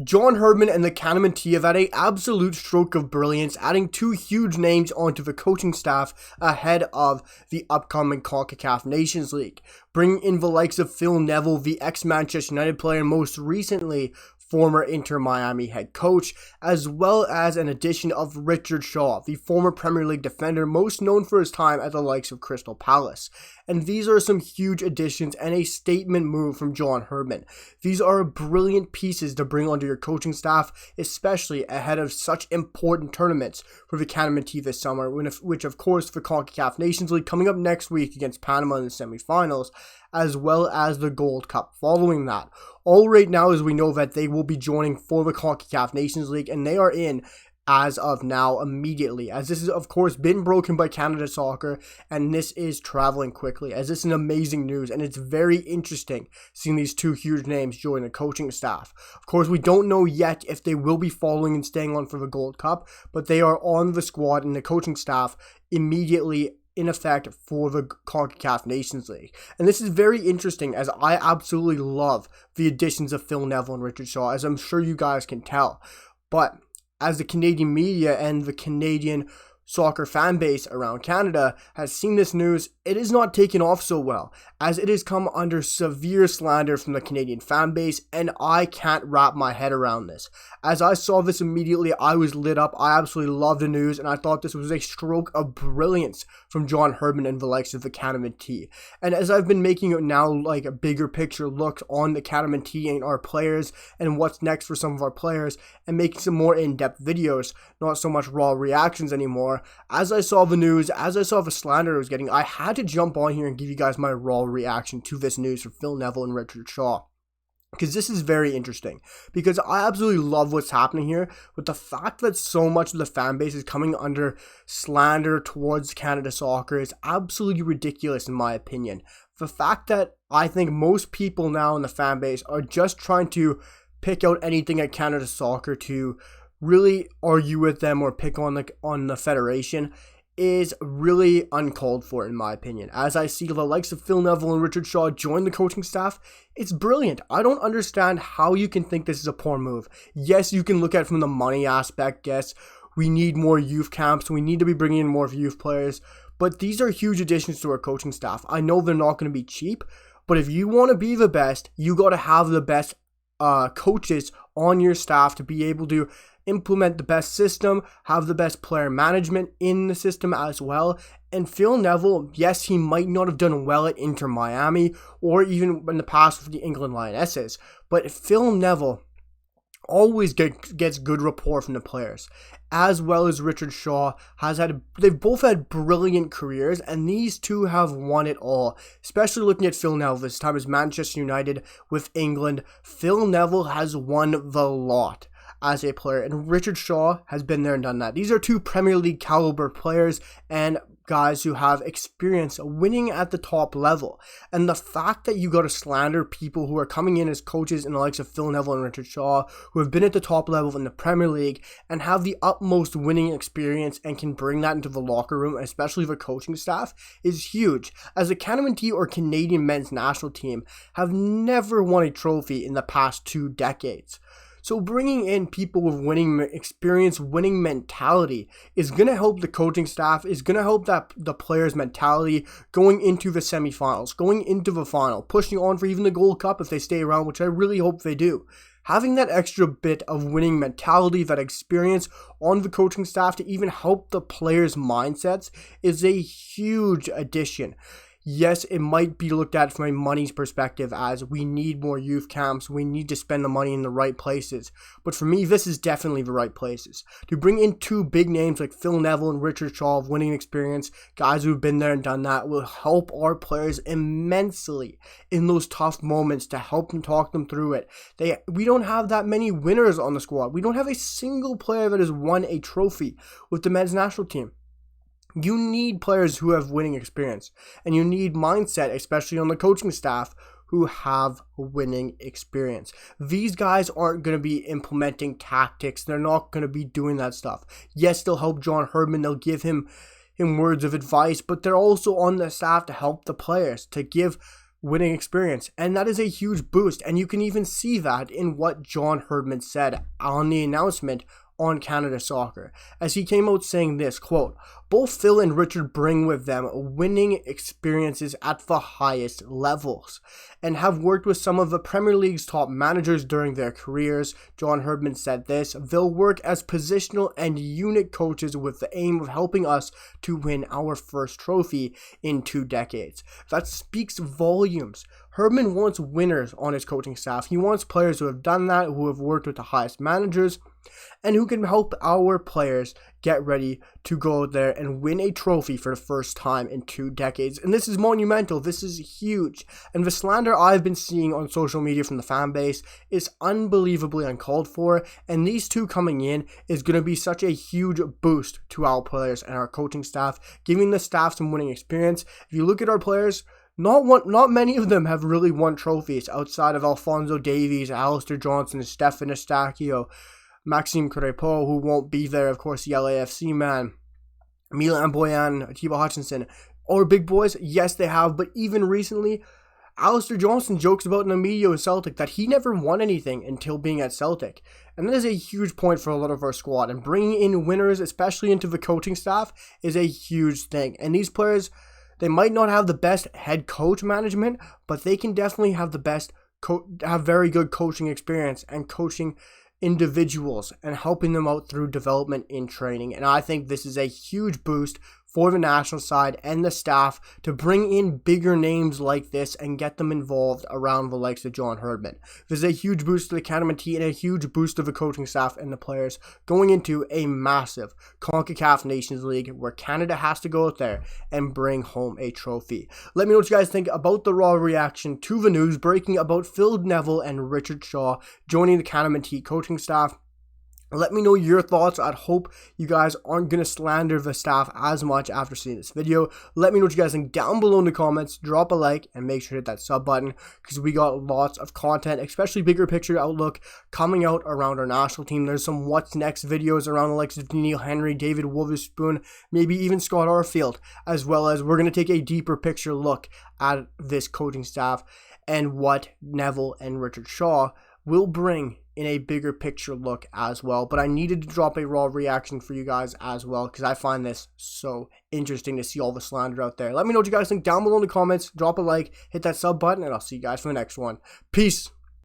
John Herdman and the CanMNT have had an absolute stroke of brilliance, adding two huge names onto the coaching staff ahead of the upcoming CONCACAF Nations League, bringing in the likes of Phil Neville, the ex-Manchester United player, and most recently former Inter Miami head coach, as well as an addition of Richard Shaw, the former Premier League defender most known for his time at the likes of Crystal Palace. And these are some huge additions and a statement move from John Herdman. These are brilliant pieces to bring onto your coaching staff, especially ahead of such important tournaments for the CanMNT this summer, which of course the CONCACAF Nations League coming up next week against Panama in the semifinals, as well as the Gold Cup following that. All right now is we know that they will be joining for the CONCACAF Nations League, and they are in as of now immediately, as this has of course been broken by Canada Soccer, and this is traveling quickly, as this is amazing news, and it's very interesting seeing these two huge names join the coaching staff. Of course, we don't know yet if they will be following and staying on for the Gold Cup, but they are on the squad and the coaching staff immediately in effect for the CONCACAF Nations League. And this is very interesting, as I absolutely love the additions of Phil Neville and Richard Shaw, as I'm sure you guys can tell. But as the Canadian media and the Canadian soccer fan base around Canada has seen this news, it is not taken off so well, as it has come under severe slander from the Canadian fan base, and I can't wrap my head around this. As I saw this immediately, I was lit up. I absolutely loved the news, and I thought this was a stroke of brilliance from John Herdman and the likes of the CanMNT. And as I've been making it now like a bigger picture look on the CanMNT and our players and what's next for some of our players, and making some more in-depth videos, not so much raw reactions anymore, as I saw the news, as I saw the slander it was getting, I had to jump on here and give you guys my raw reaction to this news for Phil Neville and Richard Shaw. Because this is very interesting, because I absolutely love what's happening here, but the fact that so much of the fan base is coming under slander towards Canada Soccer is absolutely ridiculous in my opinion. The fact that I think most people now in the fan base are just trying to pick out anything at Canada Soccer to really argue with them or pick on the federation is really uncalled for in my opinion. As I see the likes of Phil Neville and Richard Shaw join the coaching staff, it's brilliant. I don't understand how you can think this is a poor move. Yes, you can look at it from the money aspect. Yes, we need more youth camps. We need to be bringing in more youth players. But these are huge additions to our coaching staff. I know they're not going to be cheap, but if you want to be the best, you got to have the best coaches on your staff to be able to implement the best system, have the best player management in the system as well. And Phil Neville, yes, he might not have done well at Inter Miami or even in the past with the England Lionesses, but Phil Neville always gets good rapport from the players, as well as Richard Shaw they've both had brilliant careers, and these two have won it all. Especially looking at Phil Neville this time as Manchester United with England, Phil Neville has won the lot as a player, and Richard Shaw has been there and done that. These are two Premier League caliber players and guys who have experience winning at the top level. And the fact that you got to slander people who are coming in as coaches in the likes of Phil Neville and Richard Shaw, who have been at the top level in the Premier League and have the utmost winning experience and can bring that into the locker room, especially the coaching staff, is huge. As the CanMNT or Canadian men's national team have never won a trophy in the past 2 decades. So bringing in people with winning experience, winning mentality is going to help the coaching staff, is going to help the players' mentality going into the semifinals, going into the final, pushing on for even the Gold Cup if they stay around, which I really hope they do. Having that extra bit of winning mentality, that experience on the coaching staff to even help the players' mindsets is a huge addition. Yes, it might be looked at from a money's perspective as we need more youth camps, we need to spend the money in the right places. But for me, this is definitely the right places. To bring in two big names like Phil Neville and Richard Shaw of winning experience, guys who've been there and done that, will help our players immensely in those tough moments to help them talk them through it. We don't have that many winners on the squad. We don't have a single player that has won a trophy with the men's national team. You need players who have winning experience, and you need mindset, especially on the coaching staff, who have winning experience. These guys aren't going to be implementing tactics. They're not going to be doing that stuff. Yes, they'll help John Herdman. They'll give him words of advice, but they're also on the staff to help the players, to give winning experience, and that is a huge boost. And you can even see that in what John Herdman said on the announcement on Canada Soccer, as he came out saying this, quote, "Both Phil and Richard bring with them winning experiences at the highest levels and have worked with some of the Premier League's top managers during their careers." John Herdman said this, "They'll work as positional and unit coaches with the aim of helping us to win our first trophy in 2 decades. That speaks volumes. Herdman wants winners on his coaching staff. He wants players who have done that, who have worked with the highest managers, and who can help our players get ready to go out there and win a trophy for the first time in 2 decades. And this is monumental. This is huge. And the slander I've been seeing on social media from the fan base is unbelievably uncalled for. And these two coming in is going to be such a huge boost to our players and our coaching staff, giving the staff some winning experience. If you look at our players, not many of them have really won trophies outside of Alphonso Davies, Alistair Johnson, Stefan Eustáquio, Maxime Crepeau, who won't be there, of course, the LAFC man, Milan Boyan, Atiba Hutchinson. Our big boys, yes, they have, but even recently, Alistair Johnson jokes about in the media with Celtic that he never won anything until being at Celtic. And that is a huge point for a lot of our squad. And bringing in winners, especially into the coaching staff, is a huge thing. And these players, they might not have the best head coach management, but they can definitely have the best, have very good coaching experience and coaching individuals and helping them out through development in training. And I think this is a huge boost for the national side and the staff to bring in bigger names like this and get them involved around the likes of John Herdman. This is a huge boost to the CanMNT and a huge boost to the coaching staff and the players going into a massive CONCACAF Nations League where Canada has to go out there and bring home a trophy. Let me know what you guys think about the raw reaction to the news breaking about Phil Neville and Richard Shaw joining the CanMNT coaching staff. Let me know your thoughts. I hope you guys aren't going to slander the staff as much after seeing this video. Let me know what you guys think down below in the comments. Drop a like and make sure to hit that sub button because we got lots of content, especially bigger picture outlook coming out around our national team. There's some what's next videos around the likes of Neil Henry, David Wotherspoon, maybe even Scott Arfield, as well as we're going to take a deeper picture look at this coaching staff and what Neville and Richard Shaw will bring in a bigger picture look as well. But I needed to drop a raw reaction for you guys as well because I find this so interesting to see all the slander out there. Let me know what you guys think down below in the comments. Drop a like, hit that sub button, and I'll see you guys for the next one. Peace.